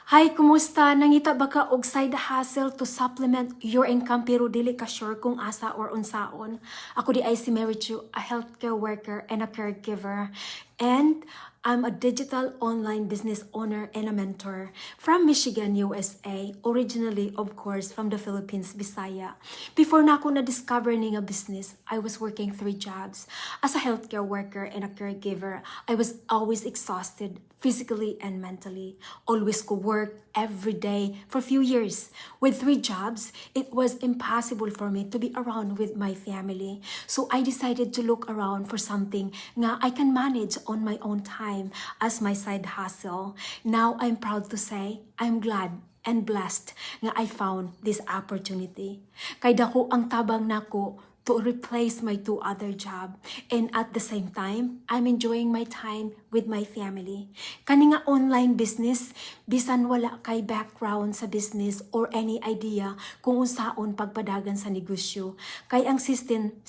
Hi, kumusta? Nangita ba ka og side hustle to supplement your income pero dili ka sure kung asa or unsaon? Ako di ay si Mary Chu, a healthcare worker and a caregiver. And I'm a digital online business owner and a mentor from Michigan, USA. Originally, of course, from the Philippines, Bisaya. Before na ako na-discover ning a business, I was working 3 jobs. As a healthcare worker and a caregiver, I was always exhausted physically and mentally. Always ko work every day for a few years. With 3 jobs, it was impossible for me to be around with my family. So I decided to look around for something nga I can manage on my own time as my side hustle. Now I'm proud to say I'm glad and blessed nga I found this opportunity. Kay dako ang tabang nako to replace my 2 other job, and at the same time I'm enjoying my time with my family. Kani nga online business, bisan wala kay background sa business or any idea kung unsaon pagpadagan sa negosyo, kay ang system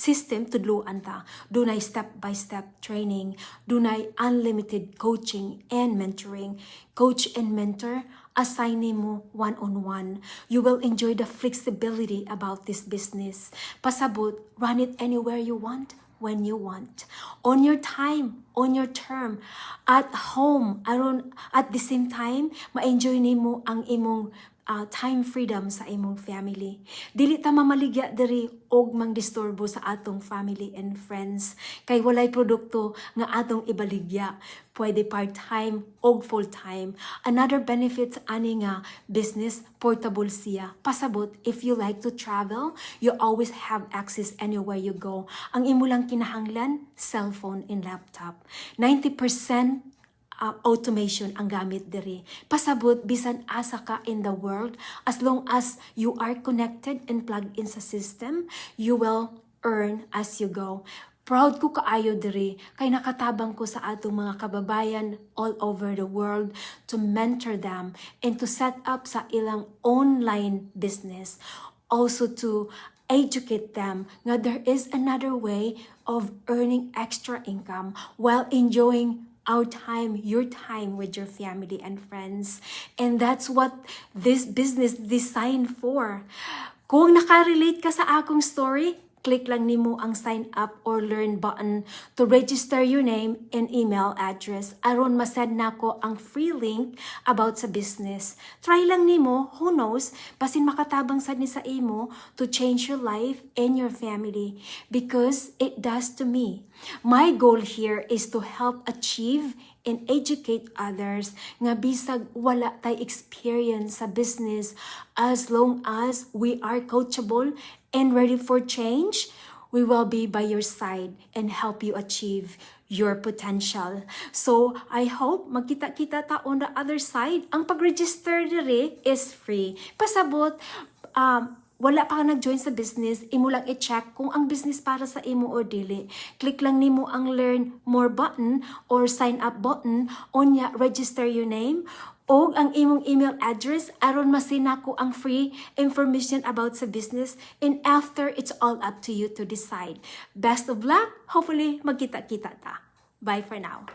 tudloan ta. Dunay step by step training, dunay unlimited coaching and mentoring. Coach and mentor, assign mo one-on-one. You will enjoy the flexibility about this business. Pasabot, run it anywhere you want, when you want. On your time, on your term, at home, aron at the same time, ma-enjoy nimo ang imong time freedom sa imong family. Dili ta mamaligya diri og mangdisturbo sa atong family and friends. Kay walay produkto nga atong ibaligya. Pwede part-time o full-time. Another benefit ani nga business, portable siya. Pasabot, if you like to travel, you always have access anywhere you go. Ang imo lang kinahanglan, cellphone and laptop. 90% automation ang gamit diri. Pasabot, bisan asa ka in the world, as long as you are connected and plugged in sa system, you will earn as you go. Proud ko kaayo diri kay nakatabang ko sa atong mga kababayan all over the world to mentor them and to set up sa ilang online business. Also to educate them nga there is another way of earning extra income while enjoying our time, your time with your family and friends. And that's what this business designed for. Kung nakarelate ka sa akong story, click lang nimo ang sign up or learn button to register your name and email address. Aron masend nako ang free link about sa business. Try lang nimo, who knows, basin makatabang sad ni sa imo to change your life and your family because it does to me. My goal here is to help achieve and educate others nga bisag wala tay experience sa business, as long as we are coachable and ready for change, we will be by your side and help you achieve your potential. So, I hope magkita-kita ta on the other side. Ang pag-register diri is free. Pasabot, wala pa ka nag-join sa business, imo lang i-check kung ang business para sa imo or dili. Click lang nimo ang learn more button or sign up button, onya register your name o ang imong email address aron masinako ang free information about sa business, and after it's all up to you to decide. Best of luck. Hopefully magkita-kita ta. Bye for now.